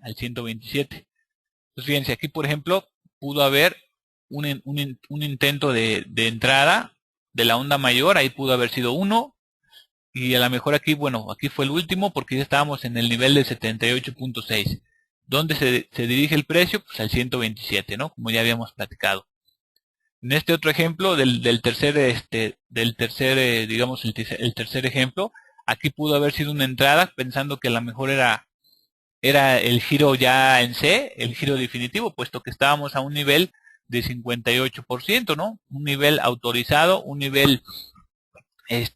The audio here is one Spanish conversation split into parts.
al 127. Entonces fíjense, aquí por ejemplo pudo haber un intento de entrada de la onda mayor, ahí pudo haber sido 1, y a lo mejor aquí, bueno, aquí fue el último porque ya estábamos en el nivel de 78.6. ¿Dónde se dirige el precio? Pues al 127, ¿no? Como ya habíamos platicado. En este otro ejemplo del tercer, digamos, el tercer ejemplo, aquí pudo haber sido una entrada pensando que a lo mejor era el giro ya en C, el giro definitivo, puesto que estábamos a un nivel de 58%, ¿no? Un nivel autorizado, un nivel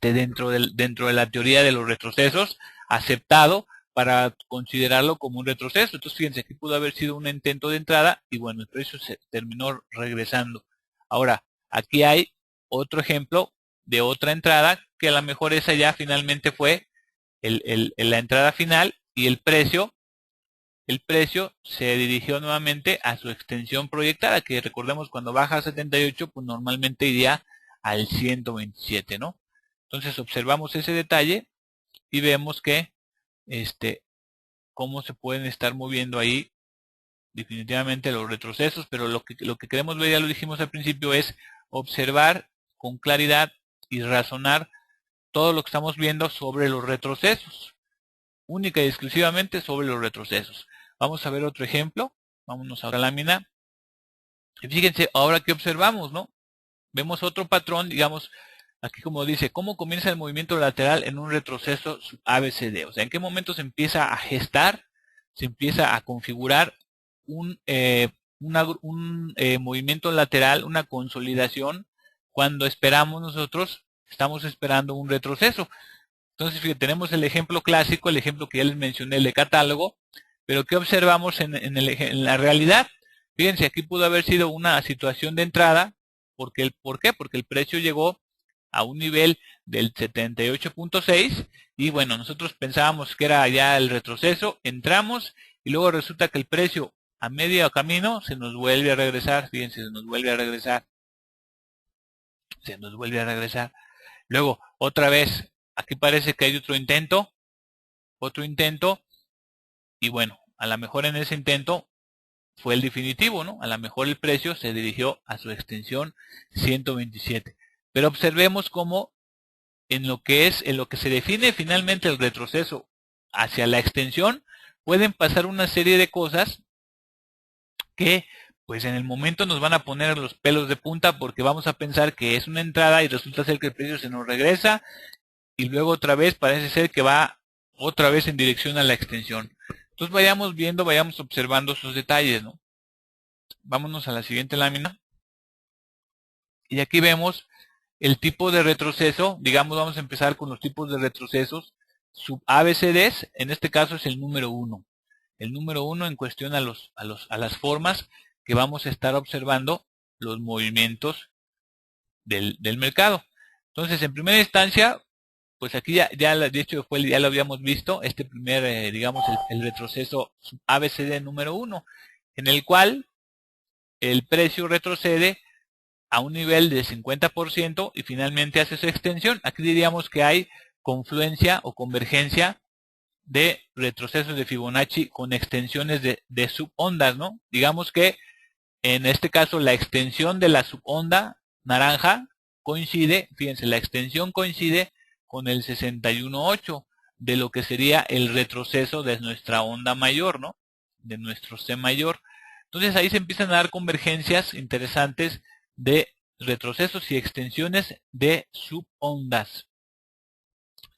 dentro de la teoría de los retrocesos, aceptado para considerarlo como un retroceso. Entonces fíjense, aquí pudo haber sido un intento de entrada y bueno, el precio se terminó regresando. Ahora, aquí hay otro ejemplo de otra entrada que a lo mejor esa ya finalmente fue la entrada final y el precio se dirigió nuevamente a su extensión proyectada, que recordemos cuando baja a 78, pues normalmente iría al 127, ¿no? Entonces observamos ese detalle y vemos que cómo se pueden estar moviendo ahí definitivamente los retrocesos, pero lo que queremos ver, ya lo dijimos al principio, es observar con claridad y razonar todo lo que estamos viendo sobre los retrocesos, única y exclusivamente sobre los retrocesos. Vamos a ver otro ejemplo, vámonos a otra lámina, y fíjense, ahora que observamos, ¿no? Vemos otro patrón, digamos, aquí como dice, ¿cómo comienza el movimiento lateral en un retroceso ABCD? O sea, ¿en qué momento se empieza a gestar, se empieza a configurar un movimiento lateral, una consolidación, cuando esperamos nosotros, estamos esperando un retroceso? Entonces, fíjate, tenemos el ejemplo clásico, el ejemplo que ya les mencioné, el de catálogo, pero ¿qué observamos en la realidad? Fíjense, aquí pudo haber sido una situación de entrada, ¿por qué? Porque el precio llegó a un nivel del 78.6 y bueno, nosotros pensábamos que era ya el retroceso, entramos y luego resulta que el precio a medio camino se nos vuelve a regresar, fíjense, se nos vuelve a regresar. Luego, otra vez, aquí parece que hay otro intento, y bueno, a lo mejor en ese intento fue el definitivo, ¿no? A lo mejor el precio se dirigió a su extensión 127. Pero observemos cómo en lo que se define finalmente el retroceso hacia la extensión, pueden pasar una serie de cosas que pues en el momento nos van a poner los pelos de punta porque vamos a pensar que es una entrada y resulta ser que el precio se nos regresa y luego otra vez parece ser que va otra vez en dirección a la extensión. Entonces vayamos viendo, vayamos observando esos detalles, ¿no? Vámonos a la siguiente lámina. Y aquí vemos el tipo de retroceso. Digamos, vamos a empezar con los tipos de retrocesos sub ABCDs. En este caso es el número 1. El número 1 en cuestión a las formas que vamos a estar observando los movimientos del mercado. Entonces, en primera instancia, pues aquí de hecho ya lo habíamos visto, este primer, digamos, el retroceso ABCD número 1, en el cual el precio retrocede a un nivel de 50% y finalmente hace su extensión. Aquí diríamos que hay confluencia o convergencia de retrocesos de Fibonacci con extensiones de subondas, ¿no? Digamos que en este caso la extensión de la subonda naranja coincide, fíjense, la extensión coincide con el 61.8 de lo que sería el retroceso de nuestra onda mayor, ¿no? De nuestro C mayor. Entonces ahí se empiezan a dar convergencias interesantes de retrocesos y extensiones de subondas,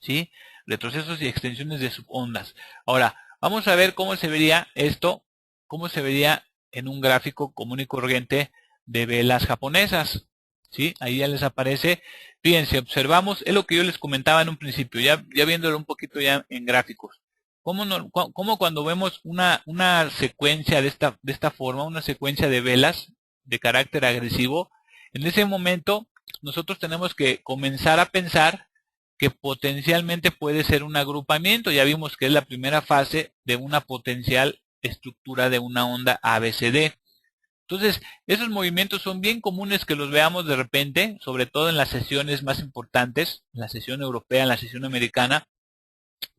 ¿sí? Retrocesos y extensiones de subondas. Ahora, vamos a ver cómo se vería esto, cómo se vería en un gráfico común y corriente de velas japonesas, ¿sí? Ahí ya les aparece. Fíjense, observamos, es lo que yo les comentaba en un principio, ya viéndolo un poquito ya en gráficos. ¿Cómo cuando vemos una secuencia de esta forma, una secuencia de velas de carácter agresivo, en ese momento nosotros tenemos que comenzar a pensar que potencialmente puede ser un agrupamiento? Ya vimos que es la primera fase de una potencial estructura de una onda ABCD. Entonces, esos movimientos son bien comunes que los veamos de repente, sobre todo en las sesiones más importantes, en la sesión europea, en la sesión americana,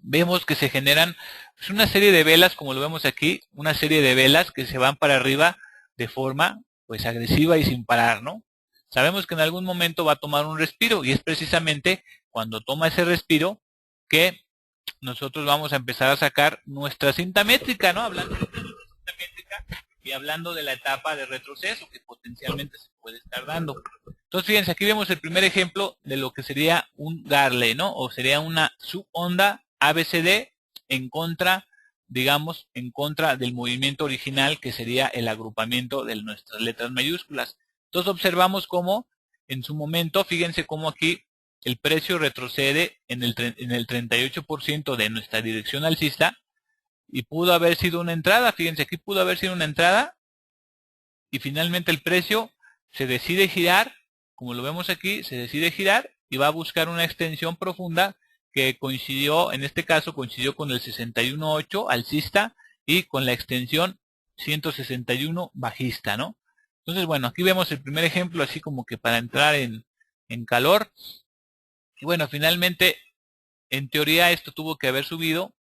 vemos que se generan pues, una serie de velas, como lo vemos aquí, una serie de velas que se van para arriba de forma pues agresiva y sin parar, ¿no? Sabemos que en algún momento va a tomar un respiro y es precisamente cuando toma ese respiro que nosotros vamos a empezar a sacar nuestra cinta métrica, ¿no? Hablando de la cinta métrica y hablando de la etapa de retroceso que potencialmente se puede estar dando. Entonces, fíjense, aquí vemos el primer ejemplo de lo que sería un Garley, ¿no? O sería una subonda ABCD en contra, digamos, en contra del movimiento original que sería el agrupamiento de nuestras letras mayúsculas. Entonces observamos cómo en su momento, fíjense cómo aquí el precio retrocede en el 38% de nuestra dirección alcista y pudo haber sido una entrada, fíjense, aquí pudo haber sido una entrada y finalmente el precio se decide girar, como lo vemos aquí, se decide girar y va a buscar una extensión profunda que coincidió, en este caso coincidió con el 61.8 alcista y con la extensión 161 bajista, ¿no? Entonces, bueno, aquí vemos el primer ejemplo así como que para entrar en calor. Y bueno, finalmente, en teoría esto tuvo que haber subido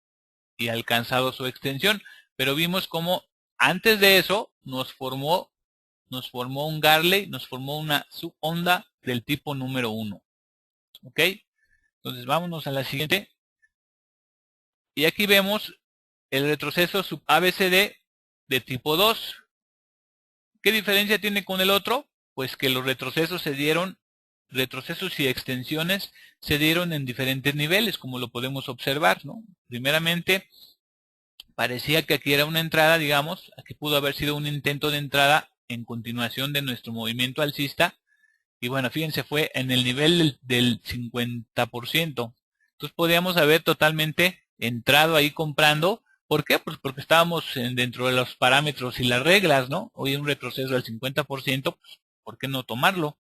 y alcanzado su extensión, pero vimos como antes de eso nos formó un Garley, nos formó una subonda del tipo número 1. ¿Ok? Entonces vámonos a la siguiente. Y aquí vemos el retroceso sub ABCD de tipo 2. ¿Qué diferencia tiene con el otro? Pues que los retrocesos y extensiones se dieron en diferentes niveles, como lo podemos observar, ¿no? Primeramente, parecía que aquí era una entrada, digamos, aquí pudo haber sido un intento de entrada en continuación de nuestro movimiento alcista, y bueno, fíjense, fue en el nivel del 50%. Entonces podríamos haber totalmente entrado ahí comprando. ¿Por qué? Pues porque estábamos dentro de los parámetros y las reglas, ¿no? Hoy un retroceso del 50%, pues, ¿por qué no tomarlo?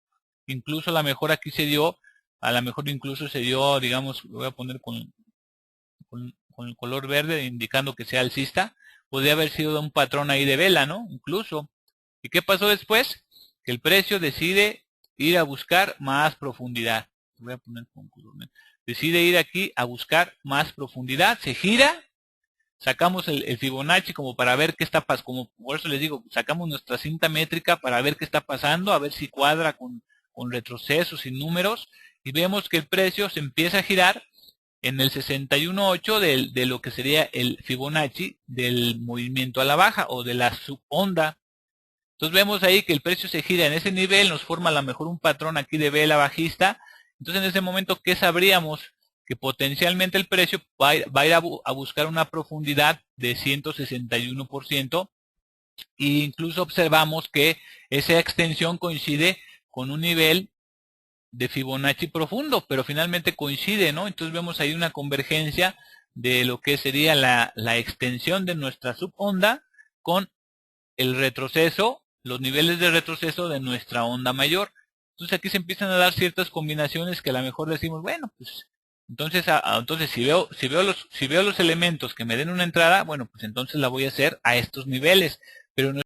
Incluso a lo mejor aquí se dio, a lo mejor incluso se dio, digamos, lo voy a poner con el color verde indicando que sea alcista, podría haber sido un patrón ahí de vela, ¿no? Incluso. ¿Y qué pasó después? Que el precio decide ir a buscar más profundidad. Voy a poner con color verde. Decide ir aquí a buscar más profundidad, se gira, sacamos el Fibonacci como para ver qué está pasando, como por eso les digo, sacamos nuestra cinta métrica para ver qué está pasando, a ver si cuadra con retrocesos y números, y vemos que el precio se empieza a girar en el 61.8 de lo que sería el Fibonacci del movimiento a la baja o de la subonda. Entonces vemos ahí que el precio se gira en ese nivel, nos forma a lo mejor un patrón aquí de vela bajista. Entonces en ese momento, ¿qué sabríamos? Que potencialmente el precio va a ir a buscar una profundidad de 161%. E incluso observamos que esa extensión coincide con un nivel de Fibonacci profundo, pero finalmente coincide, ¿no? Entonces vemos ahí una convergencia de lo que sería la extensión de nuestra subonda con el retroceso, los niveles de retroceso de nuestra onda mayor. Entonces aquí se empiezan a dar ciertas combinaciones que a lo mejor decimos, bueno, pues entonces si veo los elementos que me den una entrada, bueno, pues entonces la voy a hacer a estos niveles, pero no